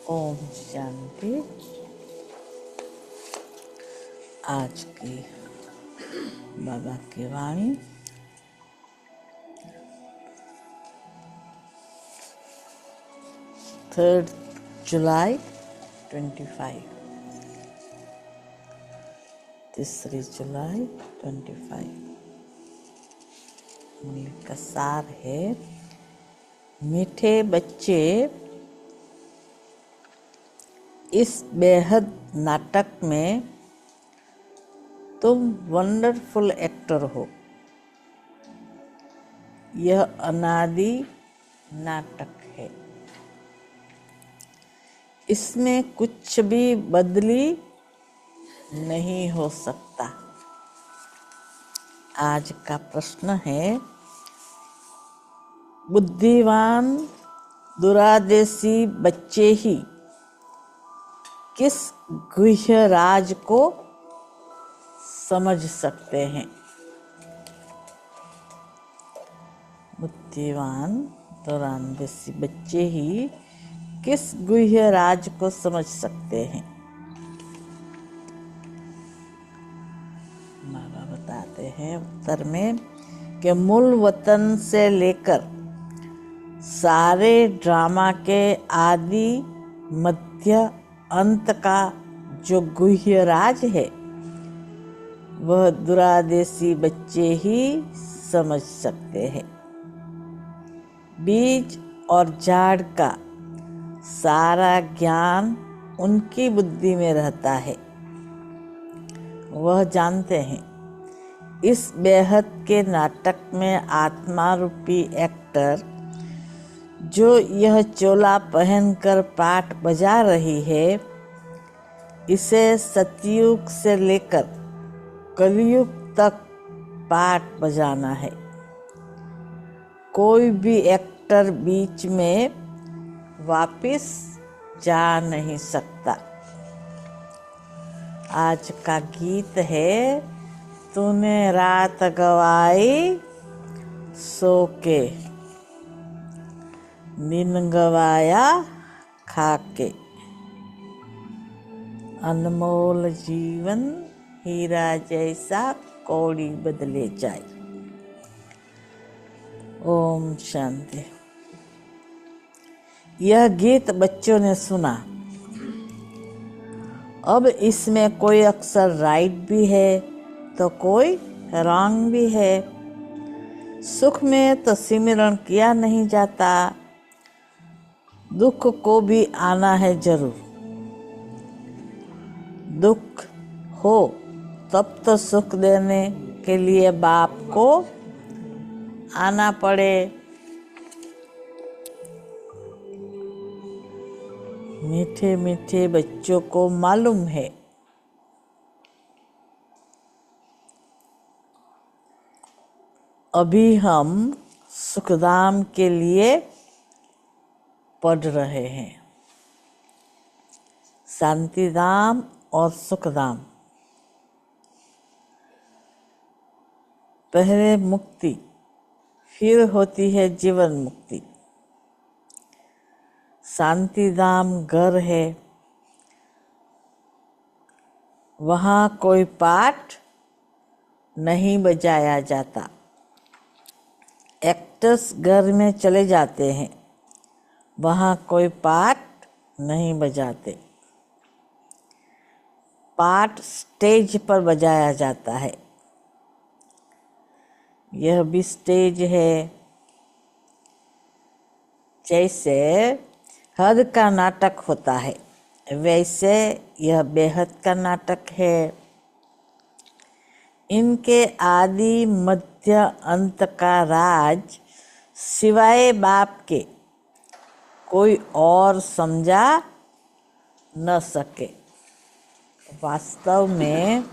ओम शांति। आज की बाबा की वाणी 3 जुलाई 25, 3 जुलाई 25। मूल का सार है, मीठे बच्चे, इस बेहद नाटक में तुम वंडरफुल एक्टर हो। यह अनादि नाटक है, इसमें कुछ भी बदली नहीं हो सकता। आज का प्रश्न है, बुद्धिमान दुरादेशी बच्चे ही किस गुह्य राज को समझ सकते हैं? बुद्धिमान दुरादेशी बच्चे ही किस गुह्य राज को समझ सकते हैं? बाबा बताते हैं उत्तर में कि मूल वतन से लेकर सारे ड्रामा के आदि मध्य अंत का जो गुह्य राज है, वह दुरादेशी बच्चे ही समझ सकते हैं। बीज और झाड़ का सारा ज्ञान उनकी बुद्धि में रहता है। वह जानते हैं इस बेहद के नाटक में आत्मा रूपी एक्टर जो यह चोला पहनकर पाठ बजा रही है, इसे सतयुग से लेकर कलयुग तक पाठ बजाना है। कोई भी एक्टर बीच में वापस जा नहीं सकता। आज का गीत है, तूने रात गवाई सो के, दिन गवाया खाके, अनमोल जीवन हीरा जैसा कौड़ी बदले जाए। ओम शांति। यह गीत बच्चों ने सुना। अब इसमें कोई अक्षर राइट भी है तो कोई रॉन्ग भी है। सुख में तो सिमरण किया नहीं जाता, दुख को भी आना है जरूर। दुख हो तब तो सुख देने के लिए बाप को आना पड़े। मीठे मीठे बच्चों को मालूम है अभी हम सुखधाम के लिए पढ़ रहे हैं। शांतिधाम और सुखधाम। पहले मुक्ति, फिर होती है जीवन मुक्ति। शांतिधाम घर है, वहाँ कोई पाठ नहीं बजाया जाता। एक्टर्स घर में चले जाते हैं, वहाँ कोई पाठ नहीं बजाते। पाठ स्टेज पर बजाया जाता है। यह भी स्टेज है। जैसे हद का नाटक होता है, वैसे यह बेहद का नाटक है। इनके आदि मध्य अंत का राज सिवाय बाप के कोई और समझा न सके। वास्तव में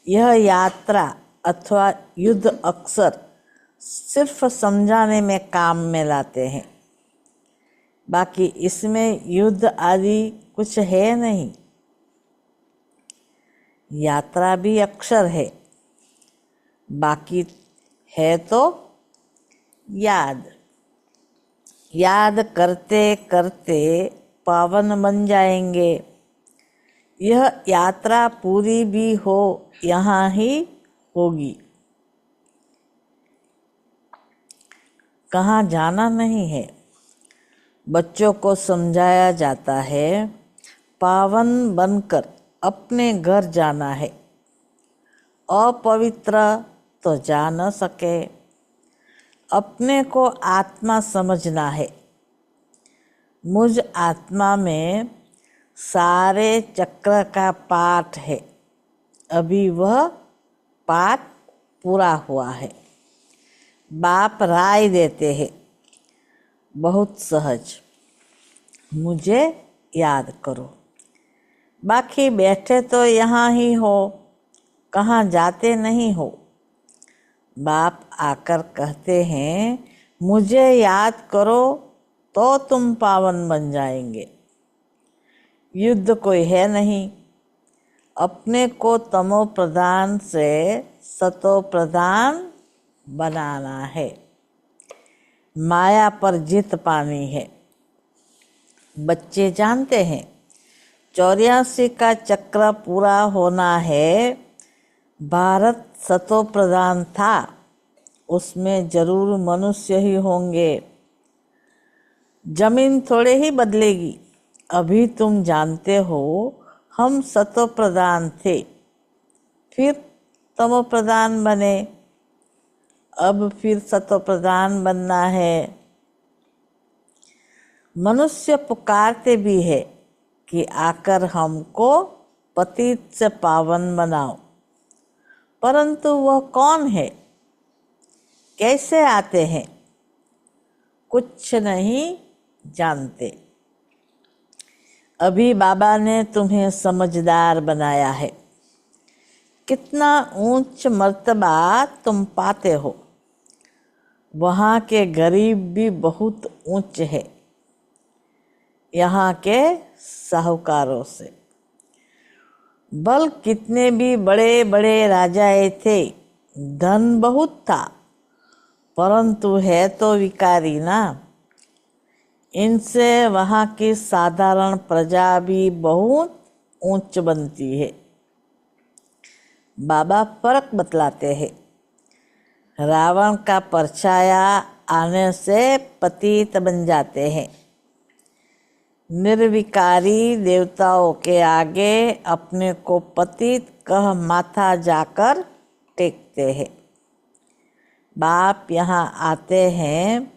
यह यात्रा अथवा युद्ध अक्सर सिर्फ समझाने में काम में लाते हैं। बाकी इसमें युद्ध आदि कुछ है नहीं। यात्रा भी अक्षर है, बाकी है तो याद। याद करते करते पावन बन जाएंगे। यह यात्रा पूरी भी हो यहाँ ही होगी, कहाँ जाना नहीं है। बच्चों को समझाया जाता है पावन बनकर अपने घर जाना है, अपवित्र तो जा न सके। अपने को आत्मा समझना है। मुझ आत्मा में सारे चक्र का पाठ है, अभी वह पाठ पूरा हुआ है। बाप राय देते हैं बहुत सहज, मुझे याद करो। बाकी बैठे तो यहाँ ही हो, कहाँ जाते नहीं हो। बाप आकर कहते हैं मुझे याद करो तो तुम पावन बन जाएंगे। युद्ध कोई है नहीं, अपने को तमो प्रधान से सतो प्रधान बनाना है। माया पर जीत पानी है। बच्चे जानते हैं 84 का चक्र पूरा होना है। भारत सतो प्रधान था, उसमें जरूर मनुष्य ही होंगे। जमीन थोड़े ही बदलेगी। अभी तुम जानते हो हम सतो प्रधान थे, फिर तमो प्रधान बने, अब फिर सतो प्रधान बनना है। मनुष्य पुकारते भी है कि आकर हमको पतित से पावन बनाओ, परंतु वह कौन है, कैसे आते हैं, कुछ नहीं जानते। अभी बाबा ने तुम्हें समझदार बनाया है। कितना ऊंच मर्तबा तुम पाते हो। वहाँ के गरीब भी बहुत ऊंच है यहाँ के साहूकारों से। बल कितने भी बड़े बड़े राजाए थे, धन बहुत था, परंतु है तो विकारी ना। इनसे वहाँ की साधारण प्रजा भी बहुत ऊंच बनती है। बाबा फर्क बतलाते हैं। रावण का परछाया आने से पतित बन जाते हैं। निर्विकारी देवताओं के आगे अपने को पतित कह माथा जाकर टेकते हैं। बाप यहाँ आते हैं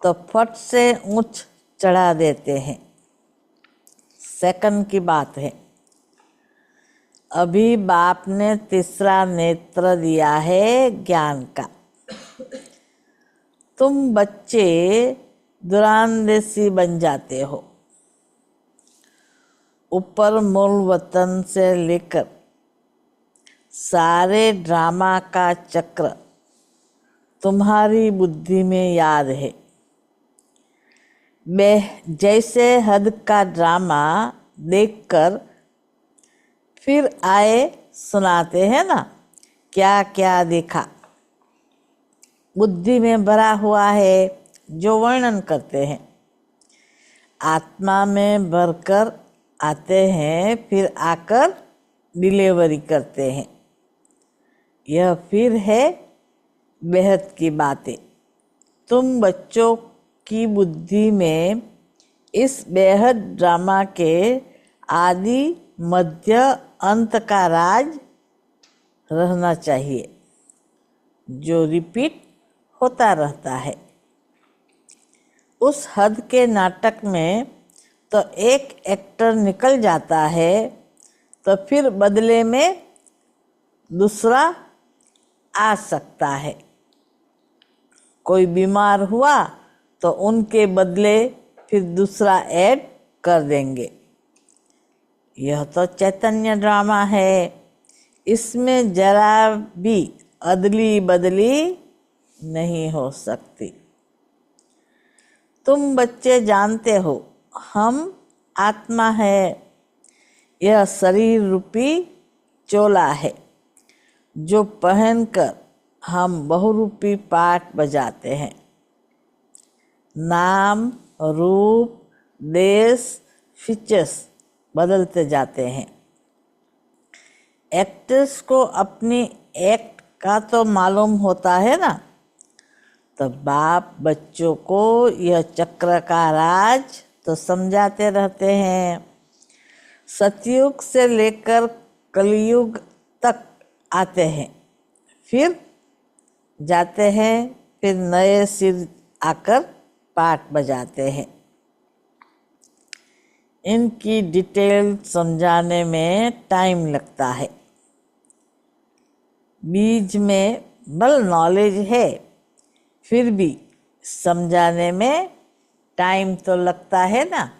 तो फट से ऊंच चढ़ा देते हैं। सेकंड की बात है। अभी बाप ने तीसरा नेत्र दिया है ज्ञान का। तुम बच्चे दुरानदेशी बन जाते हो। ऊपर मूल वतन से लेकर सारे ड्रामा का चक्र तुम्हारी बुद्धि में याद है। जैसे हद का ड्रामा देखकर फिर आए सुनाते हैं ना, क्या क्या देखा, बुद्धि में भरा हुआ है जो वर्णन करते हैं। आत्मा में भरकर आते हैं, फिर आकर डिलीवरी करते हैं। यह फिर है बेहद की बातें। तुम बच्चों की बुद्धि में इस बेहद ड्रामा के आदि मध्य अंत का राज रहना चाहिए, जो रिपीट होता रहता है। उस हद के नाटक में तो एक एक्टर निकल जाता है, तो फिर बदले में दूसरा आ सकता है। कोई बीमार हुआ तो उनके बदले फिर दूसरा ऐड कर देंगे। यह तो चैतन्य ड्रामा है, इसमें जरा भी अदली बदली नहीं हो सकती। तुम बच्चे जानते हो हम आत्मा है, यह शरीर रूपी चोला है जो पहनकर हम बहुरूपी पाठ बजाते हैं। नाम, रूप, देश, फीचर्स बदलते जाते हैं। एक्टर्स को अपनी एक्ट का तो मालूम होता है ना, तो बाप बच्चों को यह चक्र का राज तो समझाते रहते हैं। सतयुग से लेकर कलयुग तक आते हैं, फिर जाते हैं, फिर नए सिर आकर पाठ बजाते हैं। इनकी डिटेल समझाने में टाइम लगता है। बीज में बल नॉलेज है, फिर भी समझाने में टाइम तो लगता है ना।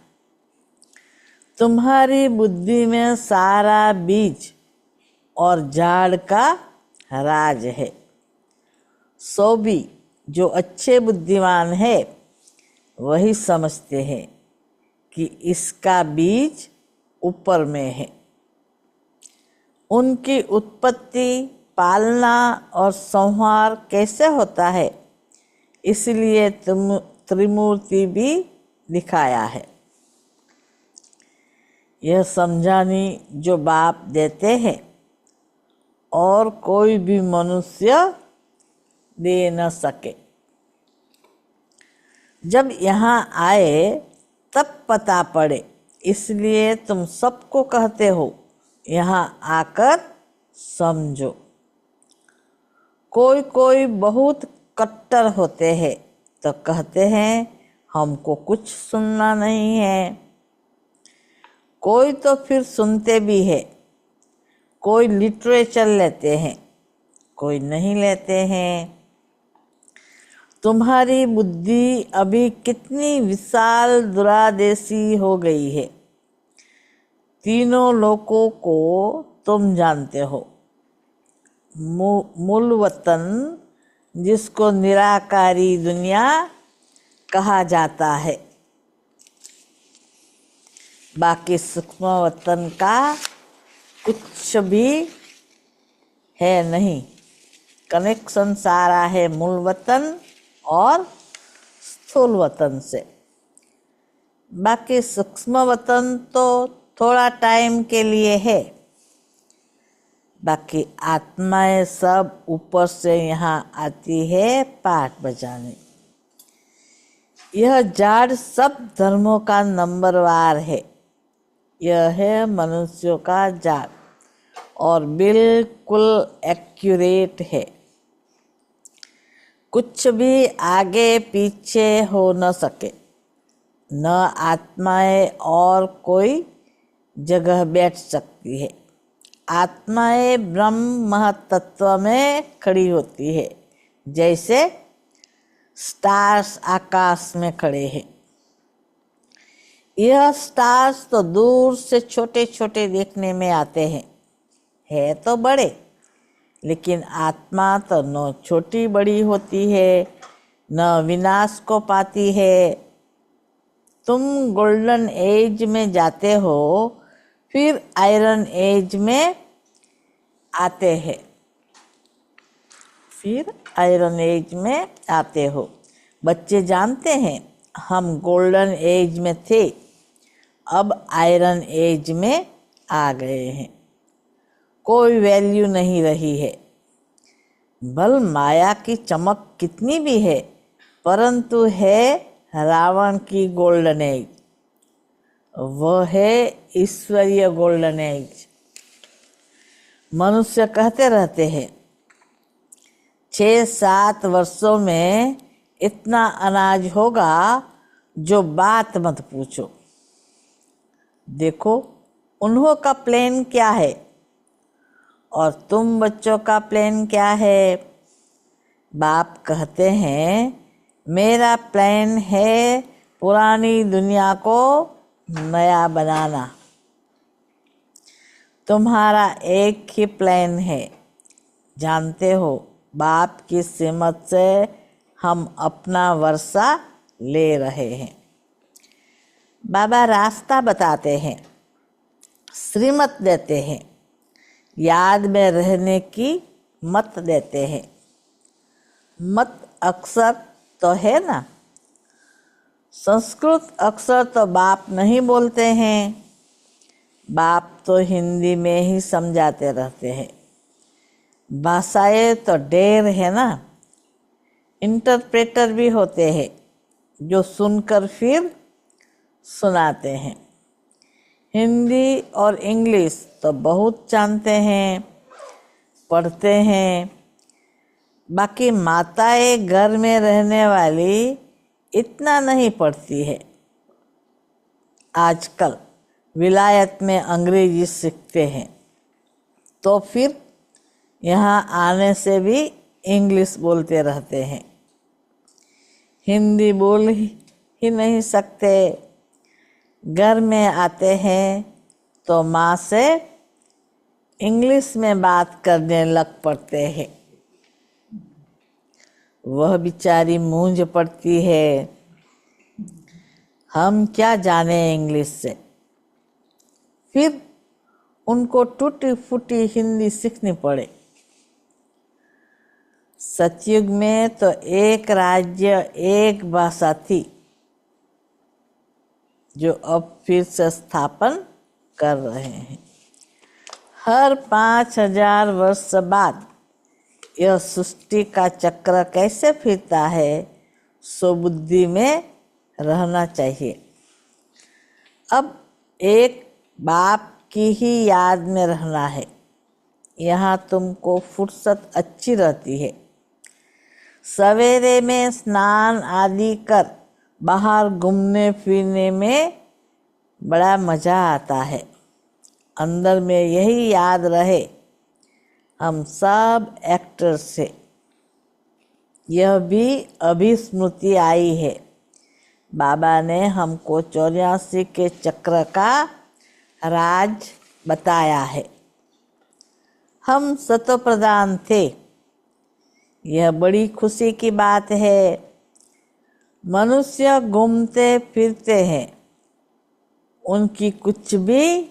तुम्हारी बुद्धि में सारा बीज और झाड़ का राज है। सो भी जो अच्छे बुद्धिमान है वही समझते हैं कि इसका बीज ऊपर में है। उनकी उत्पत्ति, पालना और संहार कैसे होता है, इसलिए त्रिमूर्ति भी दिखाया है। यह समझानी जो बाप देते हैं और कोई भी मनुष्य दे न सके। जब यहाँ आए तब पता पड़े, इसलिए तुम सबको कहते हो यहाँ आकर समझो। कोई कोई बहुत कट्टर होते हैं तो कहते हैं हमको कुछ सुनना नहीं है। कोई तो फिर सुनते भी है। कोई लिटरेचर लेते हैं, कोई नहीं लेते हैं। तुम्हारी बुद्धि अभी कितनी विशाल दूरदेशी हो गई है। तीनों लोकों को तुम जानते हो। मूल वतन, जिसको निराकारी दुनिया कहा जाता है, बाकी सूक्ष्म वतन का कुछ भी है नहीं। कनेक्शन सारा है मूल वतन और स्थूल वतन से। बाकी सूक्ष्म वतन तो थोड़ा टाइम के लिए है। बाकी आत्माएं सब ऊपर से यहाँ आती है पाठ बजाने। यह झाड़ सब धर्मों का नंबरवार है। यह है मनुष्यों का झाड़ और बिल्कुल एक्यूरेट है। कुछ भी आगे पीछे हो न सके। न आत्माएं और कोई जगह बैठ सकती है। आत्माएं ब्रह्म महतत्व में खड़ी होती है, जैसे स्टार्स आकाश में खड़े हैं। यह स्टार्स तो दूर से छोटे छोटे देखने में आते हैं, है तो बड़े, लेकिन आत्मा तो न छोटी बड़ी होती है, न विनाश को पाती है। तुम गोल्डन एज में जाते हो, फिर आयरन एज में आते हैं, फिर आयरन एज में आते हो। बच्चे जानते हैं हम गोल्डन एज में थे, अब आयरन एज में आ गए हैं। कोई वैल्यू नहीं रही है। बल माया की चमक कितनी भी है, परंतु है रावण की गोल्डन एज। वह है ईश्वरीय गोल्डन एज। मनुष्य कहते रहते हैं 6-7 वर्षों में इतना अनाज होगा जो बात मत पूछो। देखो उन्हों का प्लान क्या है और तुम बच्चों का प्लान क्या है। बाप कहते हैं मेरा प्लान है पुरानी दुनिया को नया बनाना। तुम्हारा एक ही प्लान है। जानते हो बाप की सिमत से हम अपना वर्षा ले रहे हैं। बाबा रास्ता बताते हैं, श्रीमत देते हैं, याद में रहने की मत देते हैं। मत अक्सर तो है ना। संस्कृत अक्सर तो बाप नहीं बोलते हैं, बाप तो हिंदी में ही समझाते रहते हैं। भाषाएं तो ढेर है ना, इंटरप्रेटर भी होते हैं जो सुनकर फिर सुनाते हैं। हिंदी और इंग्लिश तो बहुत जानते हैं, पढ़ते हैं। बाकी माताएं घर में रहने वाली इतना नहीं पढ़ती है। आजकल विलायत में अंग्रेजी सीखते हैं तो फिर यहाँ आने से भी इंग्लिश बोलते रहते हैं। हिंदी बोल ही नहीं सकते, घर में आते हैं तो माँ से इंग्लिश में बात करने लग पड़ते हैं। वह बेचारी मूंझ पड़ती है, हम क्या जाने इंग्लिश से। फिर उनको टूटी फूटी हिंदी सीखनी पड़े। सतयुग में तो एक राज्य एक भाषा थी, जो अब फिर से स्थापन कर रहे हैं। हर 5000 वर्ष बाद यह सृष्टि का चक्र कैसे फिरता है, सो बुद्धि में रहना चाहिए। अब एक बाप की ही याद में रहना है। यहाँ तुमको फुर्सत अच्छी रहती है। सवेरे में स्नान आदि कर बाहर घूमने फिरने में बड़ा मज़ा आता है। अंदर में यही याद रहे, हम सब एक्टर से। यह भी अभी स्मृति आई है। बाबा ने हमको 84 के चक्र का राज बताया है। हम सतोप्रधान थे, यह बड़ी खुशी की बात है। मनुष्य घूमते फिरते हैं, उनकी कुछ भी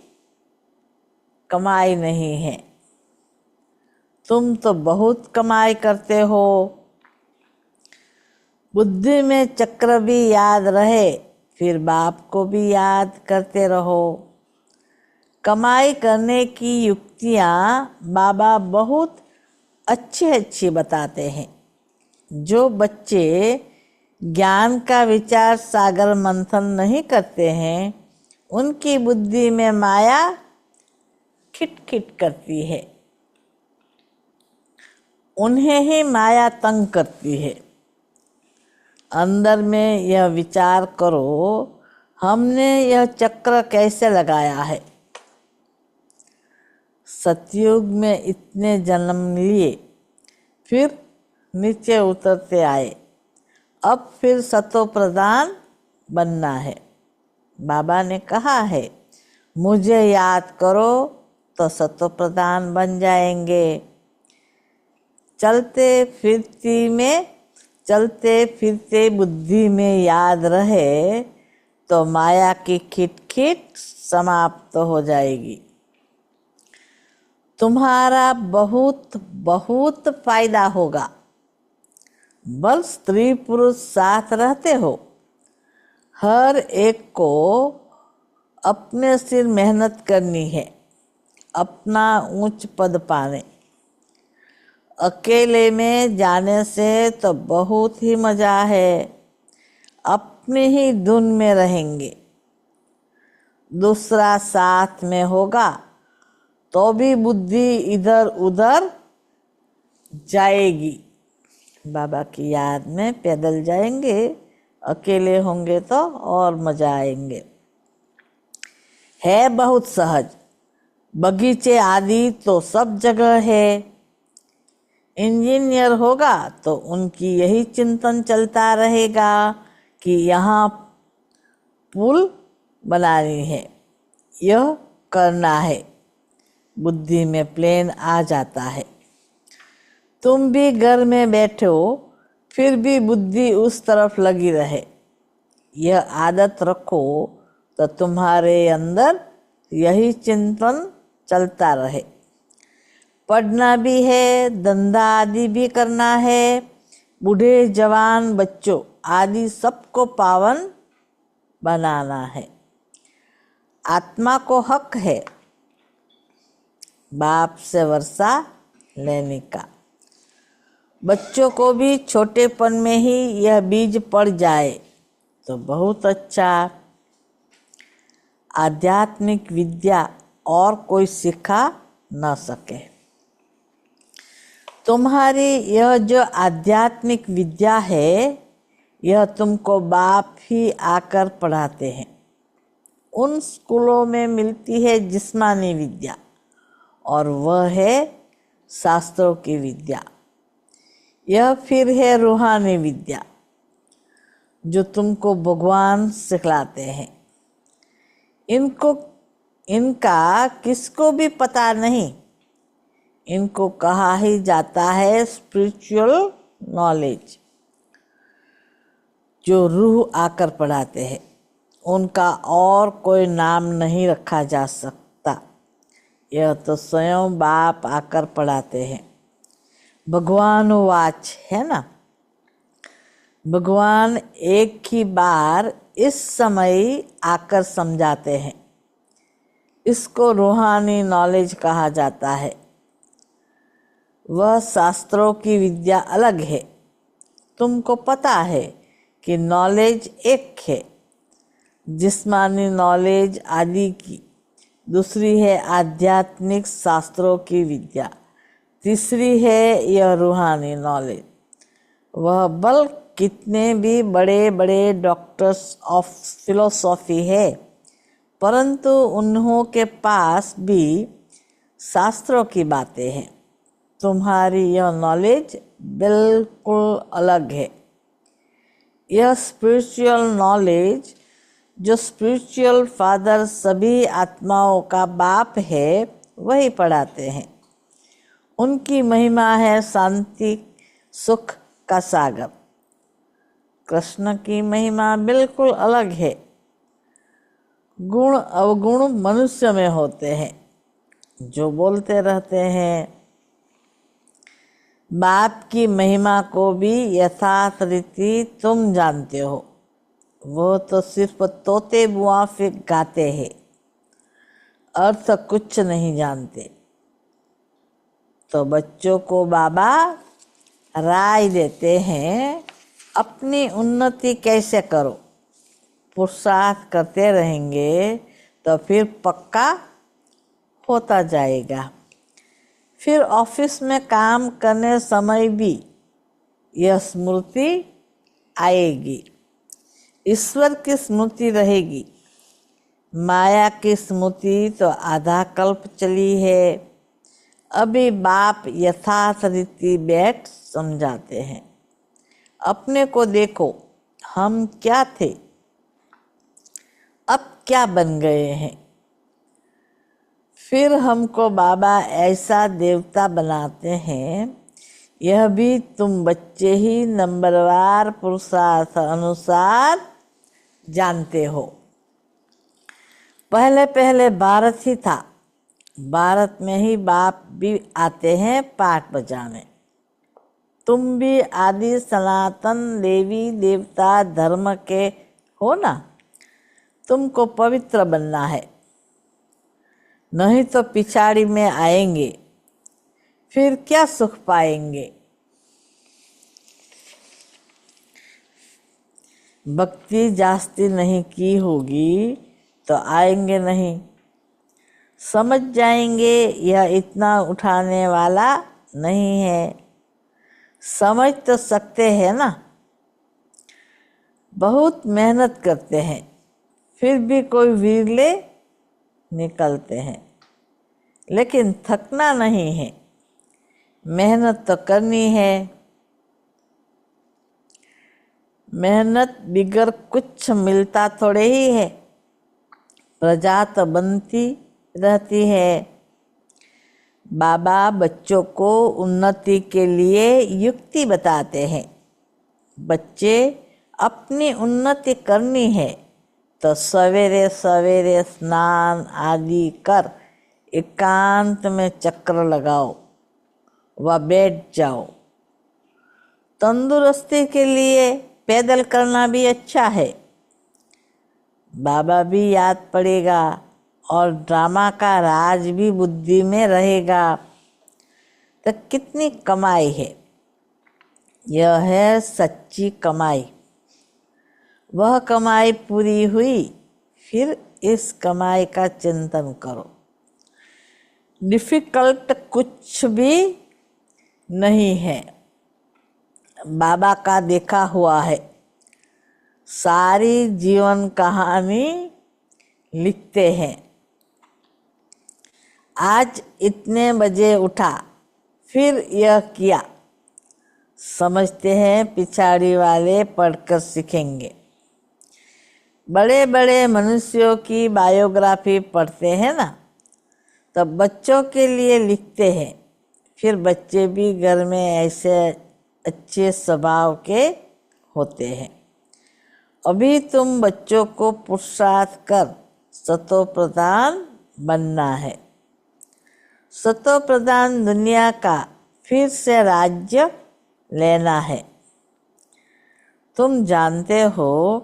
कमाई नहीं है। तुम तो बहुत कमाई करते हो। बुद्धि में चक्र भी याद रहे, फिर बाप को भी याद करते रहो। कमाई करने की युक्तियाँ बाबा बहुत अच्छी बताते हैं। जो बच्चे ज्ञान का विचार सागर मंथन नहीं करते हैं, उनकी बुद्धि में माया खिटखिट करती है। उन्हें ही माया तंग करती है। अंदर में यह विचार करो, हमने यह चक्र कैसे लगाया है। सतयुग में इतने जन्म लिए, फिर नीचे उतरते आए, अब फिर सतोप्रधान बनना है। बाबा ने कहा है, मुझे याद करो तो सतोप्रधान बन जाएंगे। चलते फिरते बुद्धि में याद रहे तो माया की खिटखिट समाप्त हो जाएगी। तुम्हारा बहुत बहुत फायदा होगा। बस स्त्री पुरुष साथ रहते हो, हर एक को अपने सिर मेहनत करनी है अपना ऊंच पद पाने। अकेले में जाने से तो बहुत ही मज़ा है, अपनी ही धुन में रहेंगे। दूसरा साथ में होगा तो भी बुद्धि इधर उधर जाएगी। बाबा की याद में पैदल जाएंगे, अकेले होंगे तो और मज़ा आएंगे। है बहुत सहज, बगीचे आदि तो सब जगह है। इंजीनियर होगा तो उनकी यही चिंतन चलता रहेगा कि यहाँ पुल बनानी है, यह करना है। बुद्धि में प्लेन आ जाता है। तुम भी घर में बैठे हो, फिर भी बुद्धि उस तरफ लगी रहे। यह आदत रखो तो तुम्हारे अंदर यही चिंतन चलता रहे। पढ़ना भी है, धंधा आदि भी करना है। बूढ़े जवान बच्चों आदि सबको पावन बनाना है। आत्मा को हक है बाप से वर्षा लेने का। बच्चों को भी छोटेपन में ही यह बीज पड़ जाए तो बहुत अच्छा। आध्यात्मिक विद्या और कोई सिखा न सके। तुम्हारी यह जो आध्यात्मिक विद्या है यह तुमको बाप ही आकर पढ़ाते हैं। उन स्कूलों में मिलती है जिस्मानी विद्या और वह है शास्त्रों की विद्या। यह फिर है रूहानी विद्या जो तुमको भगवान सिखलाते हैं। इनका किसको भी पता नहीं। इनको कहा ही जाता है स्पिरिचुअल नॉलेज। जो रूह आकर पढ़ाते हैं उनका और कोई नाम नहीं रखा जा सकता। यह तो स्वयं बाप आकर पढ़ाते हैं। भगवान वाच है ना। भगवान एक ही बार इस समय आकर समझाते हैं। इसको रूहानी नॉलेज कहा जाता है। वह शास्त्रों की विद्या अलग है। तुमको पता है कि नॉलेज एक है, जिस्मानी नॉलेज आदि की। दूसरी है आध्यात्मिक शास्त्रों की विद्या। तीसरी है यह रूहानी नॉलेज। वह बल कितने भी बड़े बड़े डॉक्टर्स ऑफ फिलोसॉफी है, परंतु उन्हों के पास भी शास्त्रों की बातें हैं। तुम्हारी यह नॉलेज बिल्कुल अलग है। यह स्पिरिचुअल नॉलेज जो स्पिरिचुअल फादर सभी आत्माओं का बाप है वही पढ़ाते हैं। उनकी महिमा है शांति सुख का सागर। कृष्ण की महिमा बिल्कुल अलग है। गुण अवगुण मनुष्य में होते हैं जो बोलते रहते हैं। बाप की महिमा को भी यथार्थ रीति तुम जानते हो। वो तो सिर्फ तोते मुआफिक गाते हैं, अर्थ कुछ नहीं जानते। तो बच्चों को बाबा राय देते हैं, अपनी उन्नति कैसे करो। पुरुषार्थ करते रहेंगे तो फिर पक्का होता जाएगा। फिर ऑफिस में काम करने समय भी यह स्मृति आएगी। ईश्वर की स्मृति रहेगी। माया की स्मृति तो आधा कल्प चली है। अभी बाप यथार्थ रीति बैठ समझाते हैं। अपने को देखो, हम क्या थे, अब क्या बन गए हैं। फिर हमको बाबा ऐसा देवता बनाते हैं। यह भी तुम बच्चे ही नंबरवार पुरुषार्थ अनुसार जानते हो। पहले पहले भारत ही था। भारत में ही बाप भी आते हैं पाठ बजाने। तुम भी आदि सनातन देवी देवता धर्म के हो ना। तुमको पवित्र बनना है, नहीं तो पिछाड़ी में आएंगे, फिर क्या सुख पाएंगे। भक्ति जास्ती नहीं की होगी तो आएंगे नहीं। समझ जाएंगे यह इतना उठाने वाला नहीं है। समझ तो सकते हैं ना। बहुत मेहनत करते हैं फिर भी कोई विरले निकलते हैं, लेकिन थकना नहीं है। मेहनत तो करनी है। मेहनत बिगर कुछ मिलता थोड़े ही है। प्रजा तो बनती रहती है। बाबा बच्चों को उन्नति के लिए युक्ति बताते हैं। बच्चे अपनी उन्नति करनी है तो सवेरे सवेरे स्नान आदि कर एकांत में चक्र लगाओ व बैठ जाओ। तंदुरुस्ती के लिए पैदल करना भी अच्छा है। बाबा भी याद पड़ेगा और ड्रामा का राज भी बुद्धि में रहेगा। तो कितनी कमाई है। यह है सच्ची कमाई। वह कमाई पूरी हुई, फिर इस कमाई का चिंतन करो। डिफिकल्ट कुछ भी नहीं है। बाबा का देखा हुआ है, सारी जीवन कहानी लिखते हैं। आज इतने बजे उठा, फिर यह किया। समझते हैं पिछाड़ी वाले पढ़कर सीखेंगे। बड़े बड़े मनुष्यों की बायोग्राफी पढ़ते हैं ना, तब बच्चों के लिए लिखते हैं। फिर बच्चे भी घर में ऐसे अच्छे स्वभाव के होते हैं। अभी तुम बच्चों को पुरुषार्थ कर सतो प्रधान बनना है। सतो प्रधान दुनिया का फिर से राज्य लेना है। तुम जानते हो,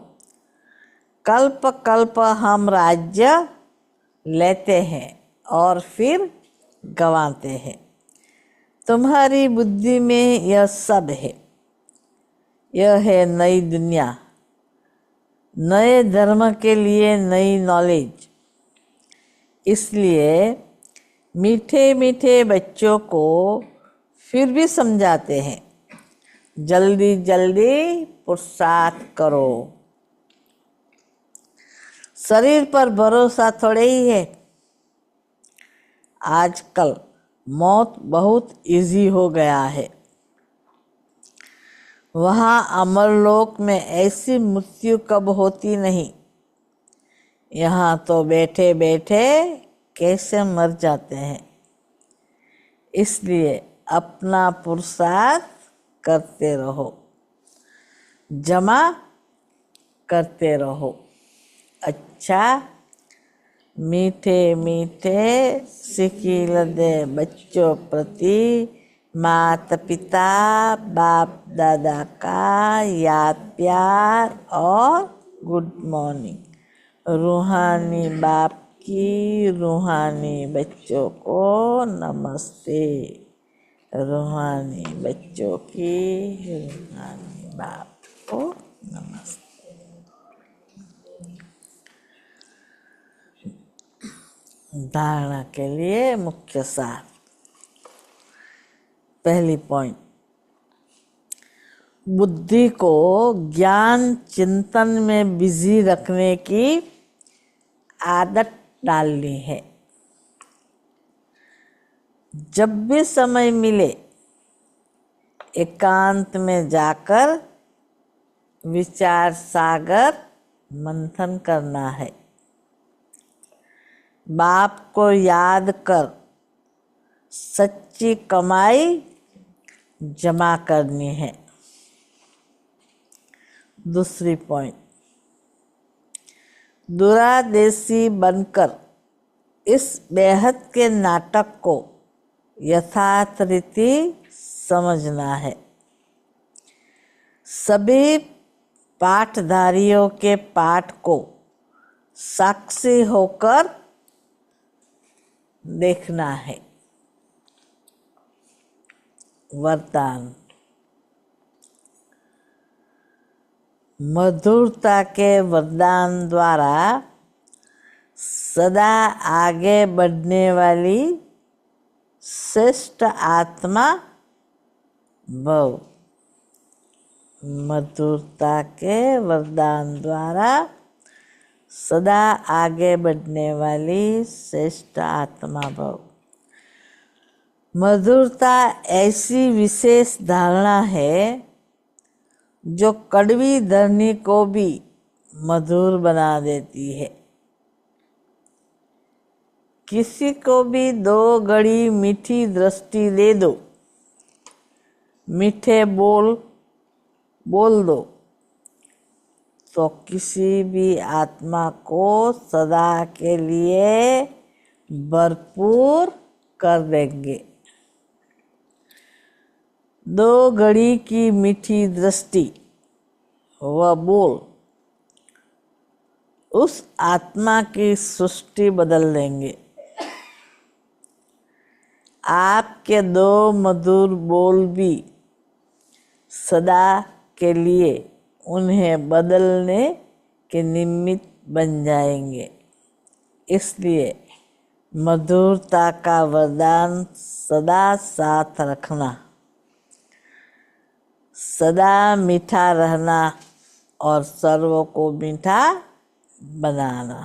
कल्प कल्प हम राज्य लेते हैं और फिर गंवाते हैं। तुम्हारी बुद्धि में यह सब है। यह है नई दुनिया, नए धर्म के लिए नई नॉलेज। इसलिए मीठे मीठे बच्चों को फिर भी समझाते हैं, जल्दी जल्दी पुरुषार्थ करो। शरीर पर भरोसा थोड़े ही है। आजकल मौत बहुत इजी हो गया है। वहाँ अमरलोक में ऐसी मृत्यु कब होती नहीं। यहाँ तो बैठे बैठे कैसे मर जाते हैं। इसलिए अपना पुरुषार्थ करते रहो, जमा करते रहो। अच्छा, मीठे मीठे सिखिल दे बच्चों प्रति माता पिता बाप दादा का याद प्यार और गुड मॉर्निंग। रूहानी बाप की रूहानी बच्चों को नमस्ते। रूहानी बच्चों की रूहानी बाप को नमस्ते। धारणा के लिए मुख्य सार। पहली पॉइंट, बुद्धि को ज्ञान चिंतन में बिजी रखने की आदत डालनी है। जब भी समय मिले एकांत में जाकर विचार सागर मंथन करना है। बाप को याद कर सच्ची कमाई जमा करनी है। दूसरी पॉइंट, दूरादेशी बनकर इस बेहद के नाटक को यथार्थ रीति समझना है। सभी पाठधारियों के पाठ को साक्षी होकर देखना है। वरदान, मधुरता के वरदान द्वारा सदा आगे बढ़ने वाली श्रेष्ठ आत्मा भव। मधुरता के वरदान द्वारा सदा आगे बढ़ने वाली श्रेष्ठ आत्मा भव। मधुरता ऐसी विशेष धारणा है जो कड़वी धरनी को भी मधुर बना देती है। किसी को भी 2 घड़ी मीठी दृष्टि दे दो, मीठे बोल दो, तो किसी भी आत्मा को सदा के लिए भरपूर कर देंगे। 2 घड़ी की मीठी दृष्टि व बोल उस आत्मा की सृष्टि बदल देंगे। आपके दो मधुर बोल भी सदा के लिए उन्हें बदलने के निमित्त बन जाएंगे। इसलिए मधुरता का वरदान सदा साथ रखना, सदा मीठा रहना और सर्व को मीठा बनाना।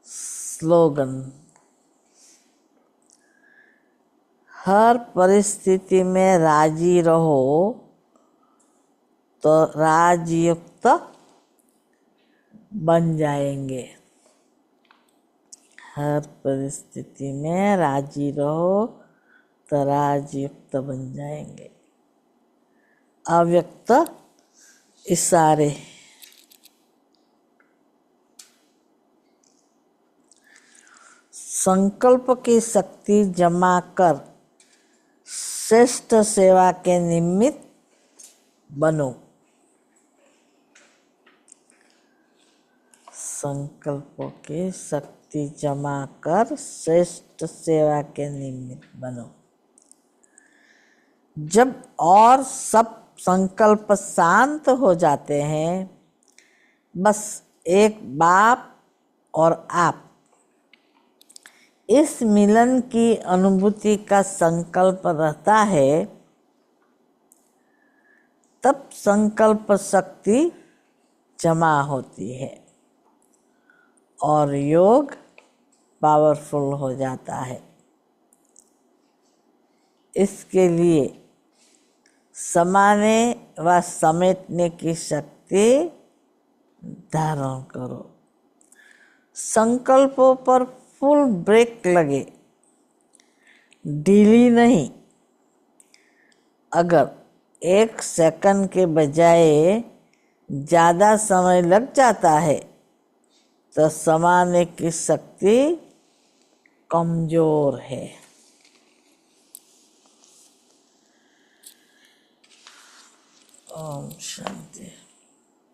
स्लोगन: हर परिस्थिति में राजी रहो तो राजयुक्त बन जाएंगे। हर परिस्थिति में राजी रहो तो राजयुक्त बन जाएंगे। अव्यक्त इशारे। संकल्प की शक्ति जमा कर श्रेष्ठ सेवा के निमित्त बनो। संकल्पों की शक्ति जमा कर श्रेष्ठ सेवा के निमित्त बनो। जब और सब संकल्प शांत हो जाते हैं, बस एक बाप और आप इस मिलन की अनुभूति का संकल्प रहता है, तब संकल्प शक्ति जमा होती है और योग पावरफुल हो जाता है। इसके लिए समाने व समेटने की शक्ति धारण करो। संकल्पों पर फुल ब्रेक लगे, ढीली नहीं। अगर 1 सेकंड के बजाय ज़्यादा समय लग जाता है तो समाने की शक्ति कमजोर है। ओम शांति।